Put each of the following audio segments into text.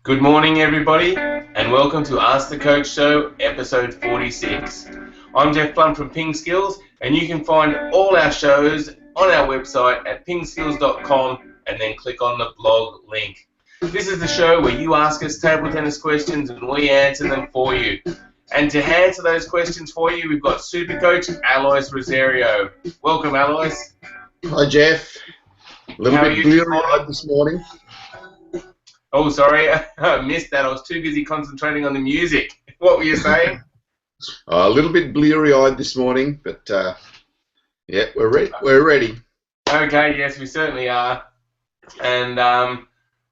Good morning, everybody, and welcome to Ask the Coach Show, episode 46. I'm Jeff Plum from PingSkills, and you can find all our shows on our website at pingskills.com and then click on the blog link. This is the show where you ask us table tennis questions and we answer them for you. And to answer those questions for you, we've got Super Coach Alois Rosario. Welcome, Alois. Hi, Jeff. A little bit bleary-eyed this morning. Oh, sorry, I missed that. I was too busy concentrating on the music. What were you saying? A little bit bleary-eyed this morning, but yeah, we're ready. We're ready. Okay, yes, we certainly are. And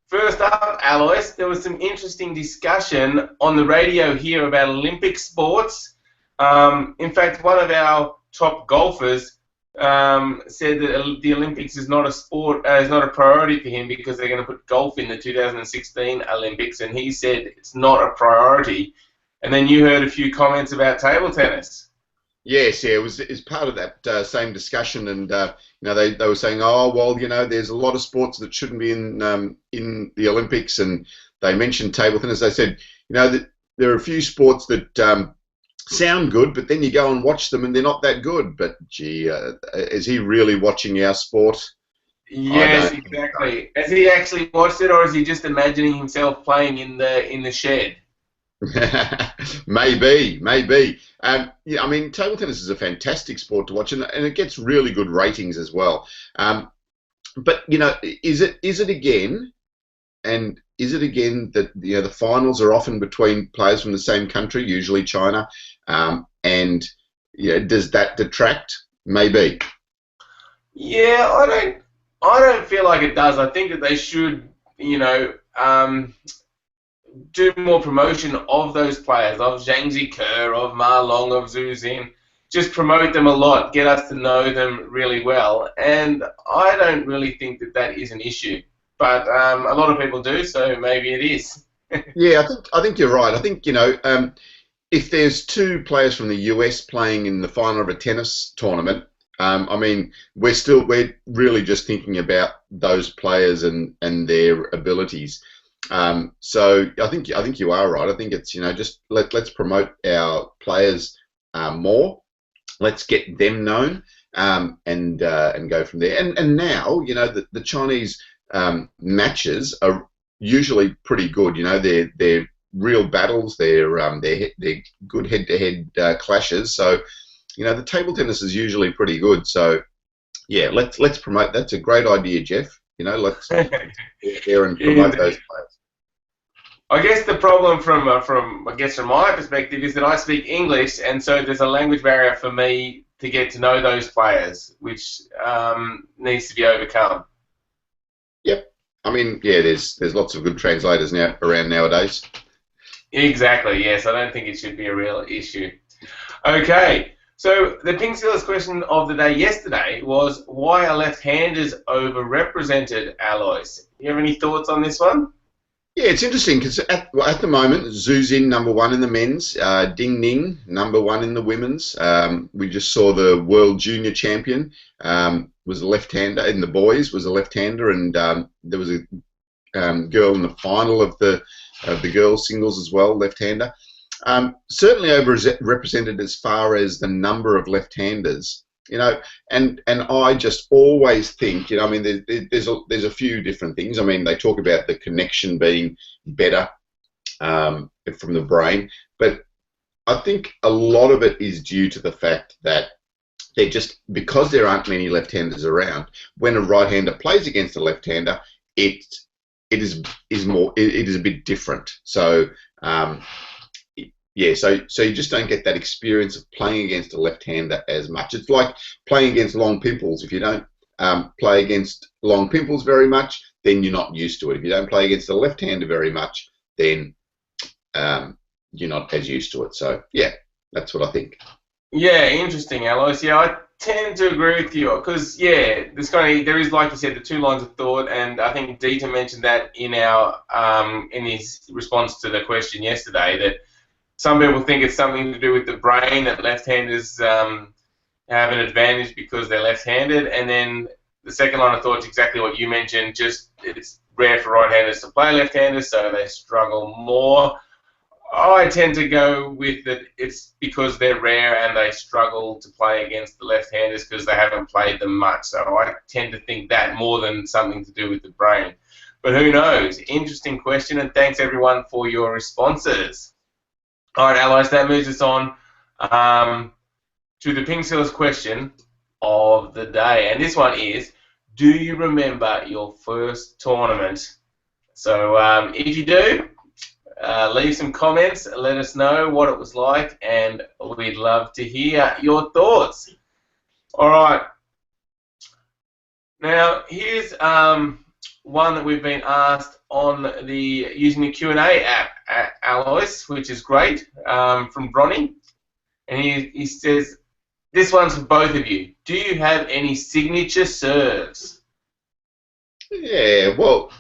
first up, Alois, there was some interesting discussion on the radio here about Olympic sports. In fact, one of our top golfers said that the Olympics is not a sport, is not a priority for him because they're going to put golf in the 2016 Olympics, and he said it's not a priority. And then you heard a few comments about table tennis. Yes, yeah, it's part of that same discussion, and they were saying, oh well, there's a lot of sports that shouldn't be in the Olympics, and they mentioned table tennis. They said, that there are a few sports that sound good, but then you go and watch them and they're not that good. But gee, is he really watching our sport? Yes, exactly. Has he actually watched it, or is he just imagining himself playing in the shed? Maybe. Yeah, I mean, table tennis is a fantastic sport to watch, and it gets really good ratings as well. But is it again? And is it again that the finals are often between players from the same country, usually China, and does that detract? Maybe. Yeah, I don't feel like it does. I think that they should, do more promotion of those players, of Zhang Zike, of Ma Long, of Zhu Xin. Just promote them a lot, get us to know them really well, and I don't really think that that is an issue. But a lot of people do, so maybe it is. Yeah, I think you're right. I think if there's two players from the US playing in the final of a tennis tournament, I mean, we're really just thinking about those players and their abilities. So I think you are right. I think it's just let's promote our players more. Let's get them known and go from there. And now the Chinese matches are usually pretty good. They're real battles. They're good head-to-head clashes. So the table tennis is usually pretty good. So yeah, let's promote. That's a great idea, Jeff. Let's get there and promote those players. I guess the problem from my perspective is that I speak English, and so there's a language barrier for me to get to know those players, which needs to be overcome. Yep. I mean, yeah, there's lots of good translators around nowadays. Exactly, yes. I don't think it should be a real issue. Okay, so the PingSkills question of the day yesterday was, why are left-handers overrepresented, Alois? Do you have any thoughts on this one? Yeah, it's interesting because at the moment, Zhu Xin #1 in the men's, Ding Ning #1 in the women's. We just saw the world junior champion was a left-hander, in the boys was a left-hander, and there was a girl in the final of the girls singles as well, left-hander. Certainly overrepresented as far as the number of left-handers. And I just always think, I mean, there's a few different things. I mean, they talk about the connection being better from the brain, but I think a lot of it is due to the fact that because there aren't many left-handers around, when a right-hander plays against a left-hander, it is a bit different. So yeah, so you just don't get that experience of playing against a left-hander as much. It's like playing against long pimples. If you don't play against long pimples very much, then you're not used to it. If you don't play against a left-hander very much, then you're not as used to it. So yeah, that's what I think. Yeah, interesting, Alois. Yeah, I tend to agree with you because there is, like you said, the two lines of thought, and I think Dieter mentioned that in his response to the question yesterday, that some people think it's something to do with the brain, that left-handers have an advantage because they're left-handed, and then the second line of thought is exactly what you mentioned. Just it's rare for right-handers to play left-handers, so they struggle more. I tend to go with that it's because they're rare and they struggle to play against the left-handers because they haven't played them much. So I tend to think that more than something to do with the brain. But who knows? Interesting question, and thanks everyone for your responses. All right, Alois, that moves us on to the PingSkills question of the day. And this one is, do you remember your first tournament? So if you do, leave some comments, let us know what it was like, and we'd love to hear your thoughts. All right. Now, here's one that we've been asked on using the Q&A app, Alois, which is great, from Bronny. And he says, this one's for both of you. Do you have any signature serves? Yeah, well,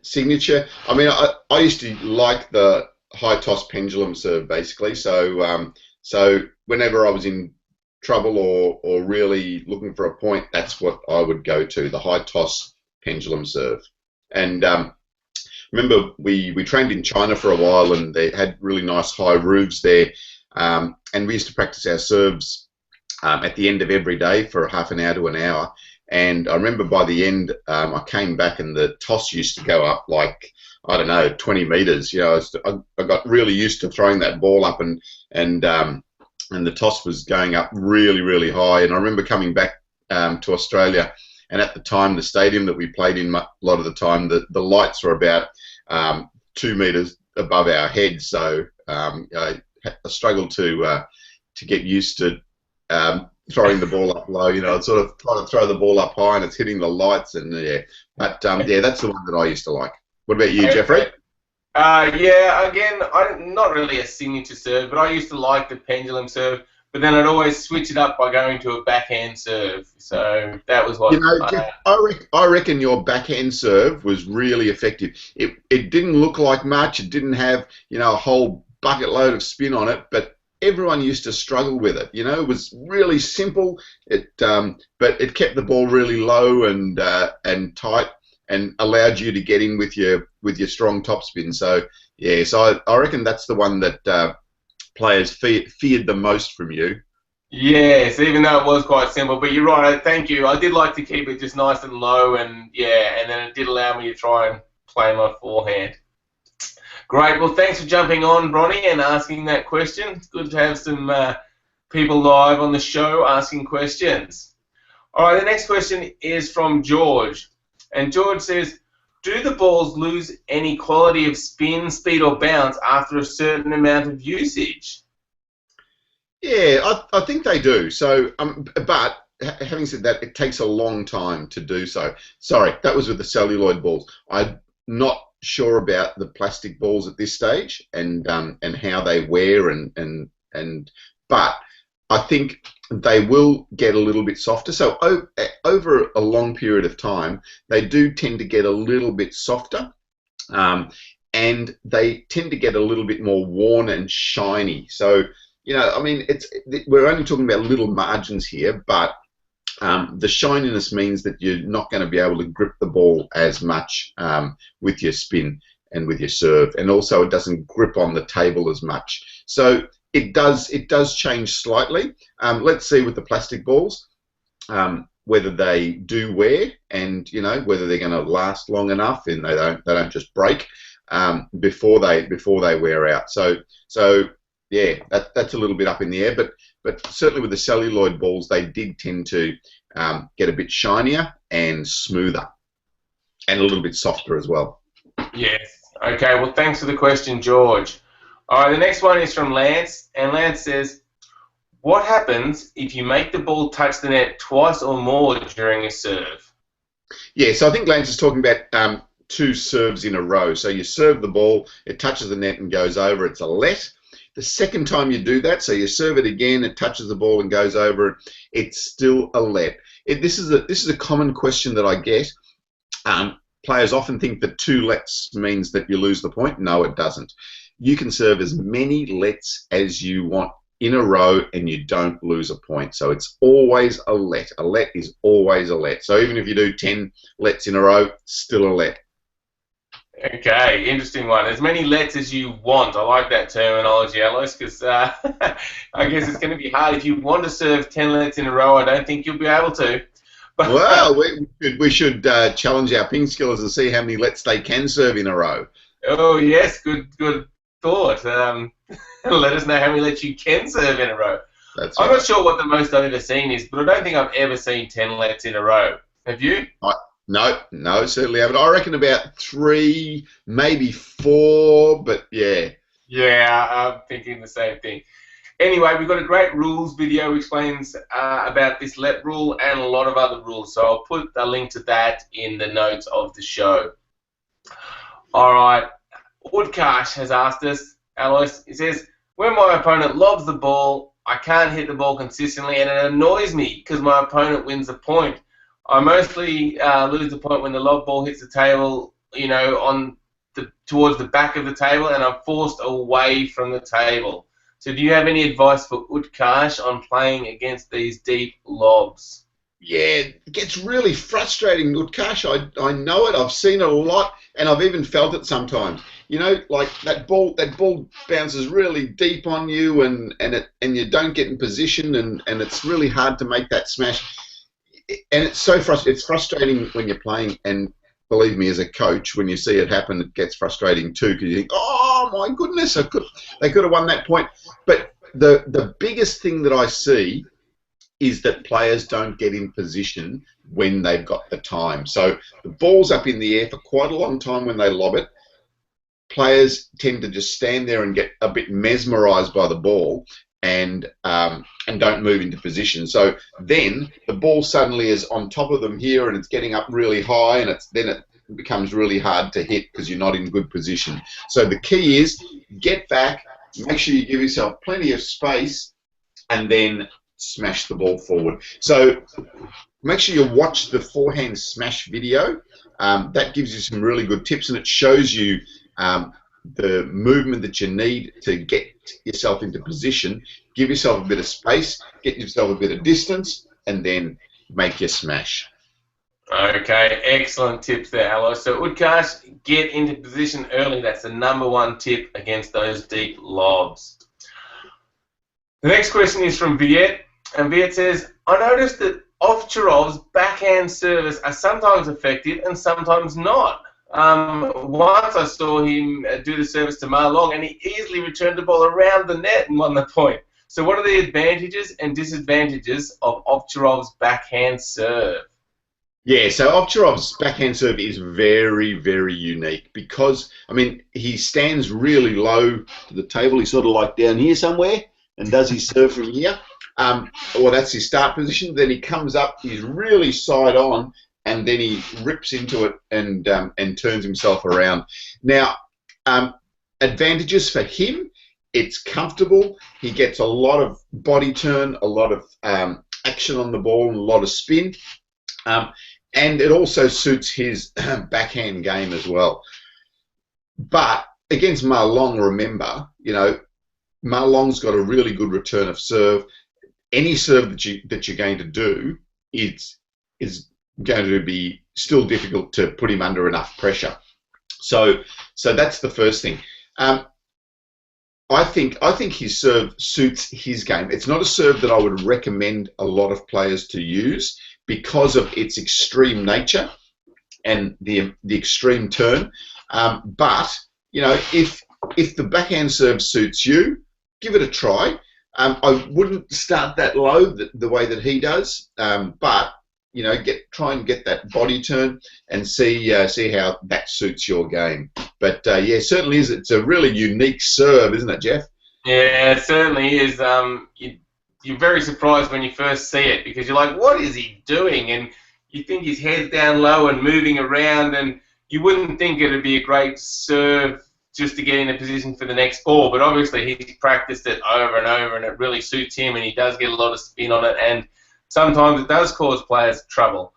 signature. I mean, I used to like the high toss pendulum serve, basically. So whenever I was in trouble or really looking for a point, that's what I would go to, the high toss pendulum serve. And remember, we trained in China for a while, and they had really nice high roofs there. And we used to practice our serves at the end of every day for half an hour to an hour. And I remember by the end, I came back and the toss used to go up like, I don't know, 20 meters. You know, I got really used to throwing that ball up, and the toss was going up really, really high. And I remember coming back to Australia, and at the time, the stadium that we played in a lot of the time, the lights were about 2 meters above our heads. So I struggled to get used to throwing the ball up low. You know, I'd sort of try to throw the ball up high, and it's hitting the lights, and yeah. But yeah, that's the one that I used to like. What about you, Jeffrey? Yeah, again, I'm not really a signature serve, but I used to like the pendulum serve. But then I'd always switch it up by going to a backhand serve. So that was what. You know, I reckon your backhand serve was really effective. It didn't look like much. It didn't have, you know, a whole bucket load of spin on it, but everyone used to struggle with it. You know, it was really simple. But it kept the ball really low and tight, and allowed you to get in with your strong topspin. So yeah, so I reckon that's the one that players feared the most from you. Yes, even though it was quite simple. But you're right. Thank you. I did like to keep it just nice and low, and yeah, and then it did allow me to try and play my forehand. Great. Well, thanks for jumping on, Bronny, and asking that question. It's good to have some people live on the show asking questions. All right, the next question is from George. And George says, do the balls lose any quality of spin, speed, or bounce after a certain amount of usage? Yeah, I think they do. So, but having said that, it takes a long time to do so. Sorry, that was with the celluloid balls. I'm not sure about the plastic balls at this stage and how they wear but I think they will get a little bit softer. So over a long period of time, they do tend to get a little bit softer, and they tend to get a little bit more worn and shiny. So, you know, I mean, we're only talking about little margins here, but the shininess means that you're not going to be able to grip the ball as much with your spin and with your serve, and also it doesn't grip on the table as much. So it does change slightly. Let's see with the plastic balls whether they do wear, and you know, whether they're going to last long enough and they don't just break before they wear out. So yeah, that's a little bit up in the air, but certainly with the celluloid balls, they did tend to get a bit shinier and smoother, and a little bit softer as well. Yes. Okay. Well, thanks for the question, George. All right. The next one is from Lance, and Lance says, "What happens if you make the ball touch the net twice or more during a serve?" Yeah. So I think Lance is talking about two serves in a row. So you serve the ball, it touches the net and goes over. It's a let. The second time you do that, so you serve it again, it touches the ball and goes over, it's still a let. This is a common question that I get. Players often think that 2 lets means that you lose the point. No, it doesn't. You can serve as many lets as you want in a row and you don't lose a point. So it's always a let. A let is always a let. So even if you do 10 lets in a row, still a let. Okay, interesting one. As many lets as you want. I like that terminology, Alois, because I guess it's going to be hard. If you want to serve 10 lets in a row, I don't think you'll be able to. But, well, we should challenge our PingSkillers and see how many lets they can serve in a row. Oh, yes, good thought. Let us know how many lets you can serve in a row. That's I'm right. not sure what the most I've ever seen is, but I don't think I've ever seen 10 lets in a row. Have you? No, certainly haven't. I reckon about 3, maybe 4, but yeah. Yeah, I'm thinking the same thing. Anyway, we've got a great rules video which explains about this let rule and a lot of other rules. So I'll put a link to that in the notes of the show. All right. Utkarsh has asked us, Alois, he says, when my opponent lobs the ball, I can't hit the ball consistently and it annoys me because my opponent wins the point. I mostly lose the point when the lob ball hits the table, you know, towards the back of the table and I'm forced away from the table. So do you have any advice for Utkarsh on playing against these deep lobs? Yeah, it gets really frustrating, Utkarsh. I know it. I've seen it a lot, and I've even felt it sometimes. You know, like that ball bounces really deep on you, and you don't get in position, and it's really hard to make that smash. And it's so frustrating. It's frustrating when you're playing, and believe me, as a coach, when you see it happen, it gets frustrating too, because you think, oh my goodness, they could have won that point. But the biggest thing that I see is that players don't get in position when they've got the time. So the ball's up in the air for quite a long time when they lob it. Players tend to just stand there and get a bit mesmerised by the ball and don't move into position. So then the ball suddenly is on top of them here and it's getting up really high, and then it becomes really hard to hit because you're not in good position. So the key is get back, make sure you give yourself plenty of space, and then smash the ball forward. So make sure you watch the forehand smash video. That gives you some really good tips, and it shows you the movement that you need to get yourself into position. Give yourself a bit of space, get yourself a bit of distance, and then make your smash. Okay, excellent tips there, Alois. So Utkarsh, get into position early. That's the #1 tip against those deep lobs. The next question is from Viet, and Viet says, I noticed that Ovtcharov's backhand service are sometimes effective and sometimes not. Once I saw him do the service to Ma Long, and he easily returned the ball around the net and won the point. So what are the advantages and disadvantages of Ovtcharov's backhand serve? Yeah, so Ovtcharov's backhand serve is very, very unique because, I mean, he stands really low to the table. He's sort of like down here somewhere and does his serve from here. Well, that's his start position. Then he comes up, he's really side on, and then he rips into it and turns himself around. Now, advantages for him, it's comfortable. He gets a lot of body turn, a lot of action on the ball, and a lot of spin. And it also suits his backhand game as well. But against Ma Long, remember, you know, Ma Long's got a really good return of serve. Any serve that you're going to do is going to be still difficult to put him under enough pressure. So that's the first thing. I think his serve suits his game. It's not a serve that I would recommend a lot of players to use because of its extreme nature and the extreme turn. But you know, if the backhand serve suits you, give it a try. I wouldn't start that low the way that he does, but you know, try and get that body turn and see how that suits your game. But yeah, certainly is. It's a really unique serve, isn't it, Jeff? Yeah, it certainly is. You're very surprised when you first see it because you're like, what is he doing? And you think his head's down low and moving around, and you wouldn't think it would be a great serve just to get in a position for the next ball. But obviously he's practiced it over and over, and it really suits him, and he does get a lot of spin on it, and sometimes it does cause players trouble.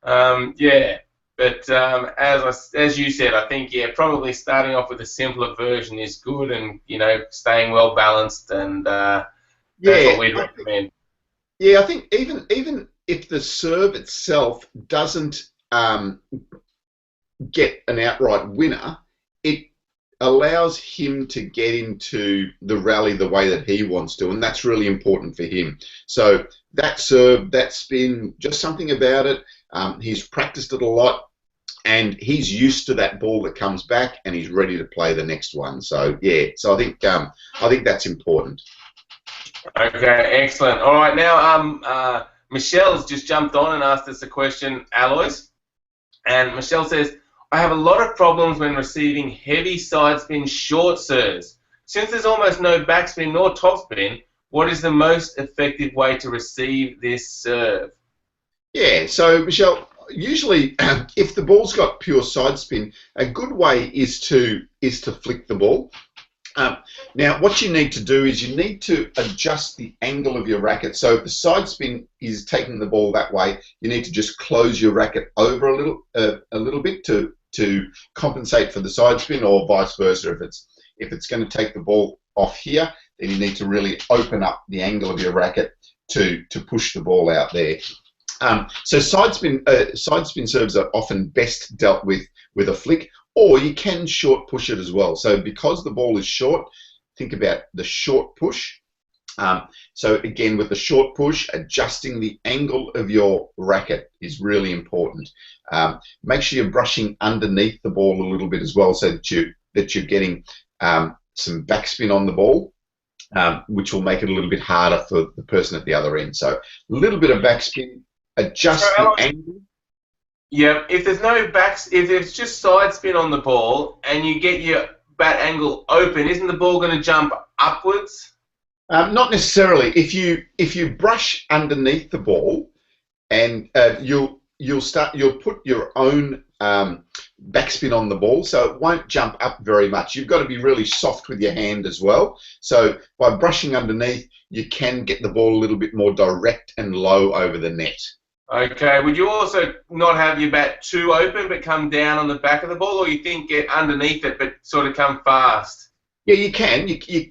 Yeah, but as you said, I think, yeah, probably starting off with a simpler version is good, and, you know, staying well balanced and That's what Yeah, we'd recommend. yeah. I think even if the serve itself doesn't get an outright winner, it allows him to get into the rally the way that he wants to, and that's really important for him. So that serve, that spin, just something about it. He's practiced it a lot, and he's used to that ball that comes back, and he's ready to play the next one. So yeah, so I think that's important. Okay, excellent. All right, now Michelle's just jumped on and asked us a question, Alois. And Michelle says, I have a lot of problems when receiving heavy side spin short serves. Since there's almost no backspin nor topspin, what is the most effective way to receive this serve? Yeah, so Michelle, usually if the ball's got pure side spin, a good way is to flick the ball. Now, what you need to do is you need to adjust the angle of your racket. So if the side spin is taking the ball that way, you need to just close your racket over a little bit to compensate for the side spin, or vice versa. If it's going to take the ball off here, then you need to really open up the angle of your racket to push the ball out there. So side spin serves are often best dealt with a flick, or you can short push it as well. So because the ball is short, think about the short push. So again, with the short push, adjusting the angle of your racket is really important. Make sure you're brushing underneath the ball a little bit as well, so that you're getting some backspin on the ball, which will make it a little bit harder for the person at the other end. So a little bit of backspin, adjust the angle. Yeah, if there's no if it's just side spin on the ball and you get your bat angle open, isn't the ball going to jump upwards? Not necessarily. If you brush underneath the ball, and you'll put your own backspin on the ball, so it won't jump up very much. You've got to be really soft with your hand as well. So by brushing underneath, you can get the ball a little bit more direct and low over the net. Okay. Would you also not have your bat too open but come down on the back of the ball, or you think get underneath it but sort of come fast? Yeah, you can. You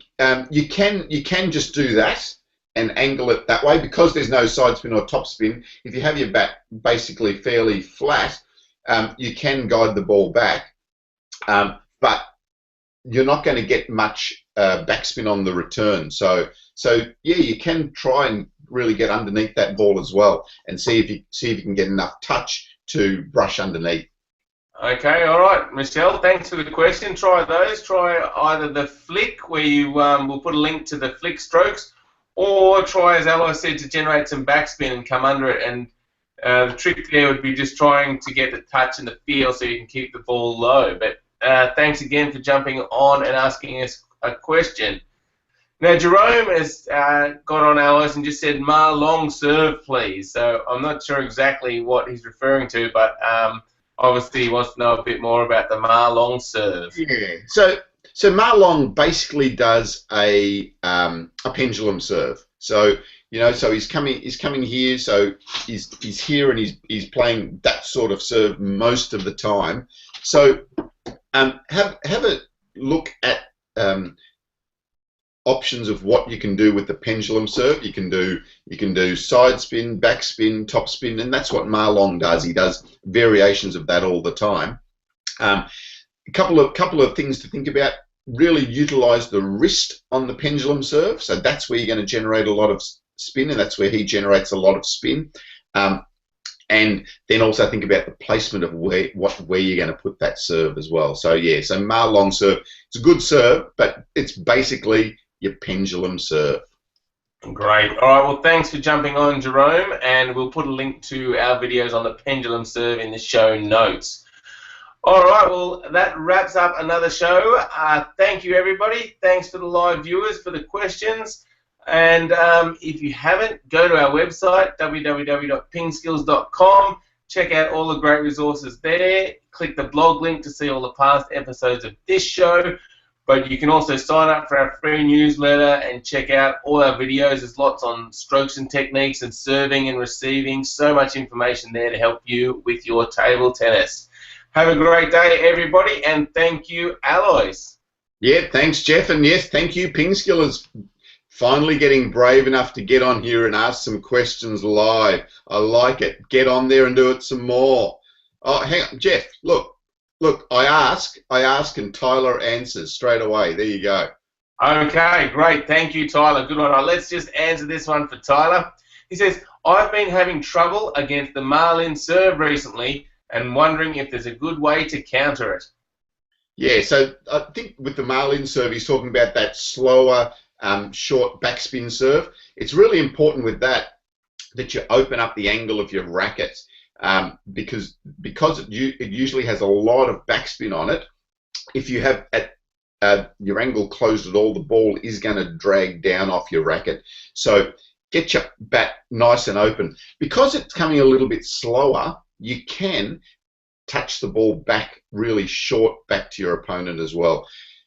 can just do that and angle it that way, because there's no side spin or top spin. If you have your bat basically fairly flat, you can guide the ball back, but you're not going to get much backspin on the return. So yeah, you can try and really get underneath that ball as well, and see if you can get enough touch to brush underneath. Okay, all right, Michelle, thanks for the question. Try those. Try either the flick, where you we'll put a link to the flick strokes, or try, as Alois said, to generate some backspin and come under it. And the trick there would be just trying to get the touch and the feel so you can keep the ball low. But thanks again for jumping on and asking us a question. Now, Jerome has got on Alois and just said, Ma long serve, please. So I'm not sure exactly what he's referring to, but obviously he wants to know a bit more about the Ma long serve. Yeah. So Ma long basically does a pendulum serve. So so he's coming here. So he's here and he's playing that sort of serve most of the time. So have a look at options of what you can do with the pendulum serve. You can do side spin, back spin, top spin, and that's what Ma long does. He does variations of that all the time. A couple of things to think about. Really utilize the wrist on the pendulum serve. So that's where you're going to generate a lot of spin, and that's where he generates a lot of spin. And then also think about the placement of where you're going to put that serve as well. So yeah, so Ma long serve, it's a good serve, but it's basically your pendulum serve. Great. All right, well, thanks for jumping on, Jerome, and we'll put a link to our videos on the pendulum serve in the show notes. All right, well, that wraps up another show. Thank you, everybody. Thanks for the live viewers, for the questions. And if you haven't, go to our website, www.pingskills.com. Check out all the great resources there. Click the blog link to see all the past episodes of this show. But you can also sign up for our free newsletter and check out all our videos. There's lots on strokes and techniques and serving and receiving. So much information there to help you with your table tennis. Have a great day, everybody, and thank you, Alois. Yeah, thanks, Jeff, and yes, thank you, PingSkillers. Finally getting brave enough to get on here and ask some questions live. I like it. Get on there and do it some more. Oh, hang on, Jeff, look, I ask, and Tyler answers straight away. There you go. Okay, great. Thank you, Tyler. Good one. Let's just answer this one for Tyler. He says, I've been having trouble against the Marlin serve recently and wondering if there's a good way to counter it. Yeah, so I think with the Marlin serve, he's talking about that slower, short backspin serve. It's really important with that you open up the angle of your racket because it usually has a lot of backspin on it. If you have your angle closed at all, the ball is going to drag down off your racket. So get your bat nice and open. Because it's coming a little bit slower, you can touch the ball back really short back to your opponent as well.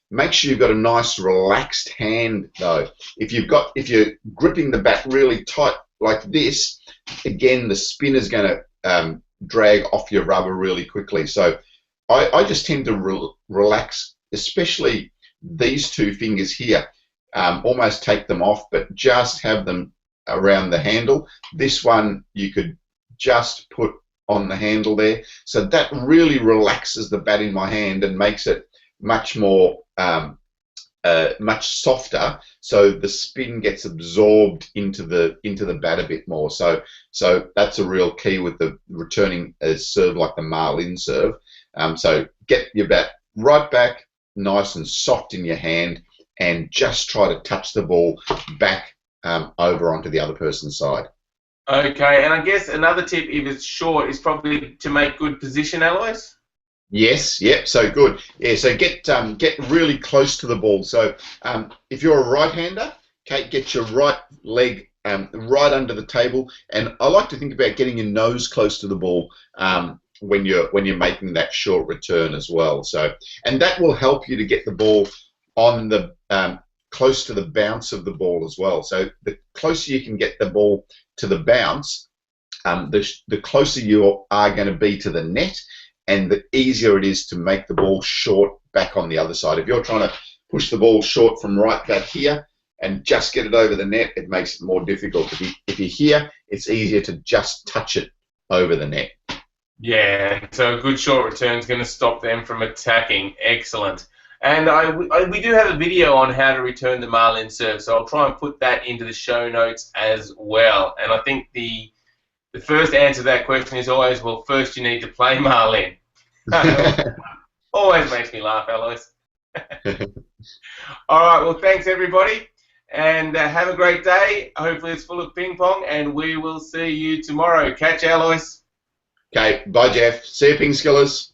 Make sure you've got a nice relaxed hand though. If you're gripping the bat really tight like this, again the spin is going to drag off your rubber really quickly. So I just tend to relax, especially these two fingers here. Almost take them off, but just have them around the handle. This one you could just put on the handle there. So that really relaxes the bat in my hand and makes it much more, much softer. So the spin gets absorbed into the bat a bit more. So that's a real key with the returning a serve like the Marlin serve. So get your bat right back, nice and soft in your hand, and just try to touch the ball back over onto the other person's side. Okay, and I guess another tip, if it's short, is probably to make good position, Alois? Yes, yep, so good. Yeah, so get really close to the ball. So if you're a right-hander, okay, get your right leg right under the table, and I like to think about getting your nose close to the ball when you're making that short return as well. So, and that will help you to get the ball on the close to the bounce of the ball as well. So the closer you can get the ball to the bounce, the closer you are going to be to the net, and the easier it is to make the ball short back on the other side. If you're trying to push the ball short from right back here and just get it over the net, it makes it more difficult. If you're here, it's easier to just touch it over the net. Yeah, so a good short return is going to stop them from attacking. Excellent. And we do have a video on how to return the Marlin serve, so I'll try and put that into the show notes as well. And I think the first answer to that question is always, well, first you need to play Marlin. Always makes me laugh, Alois. All right, well, thanks, everybody, and have a great day. Hopefully it's full of ping pong, and we will see you tomorrow. Catch Alois. Okay, bye, Jeff. See you, PingSkillers.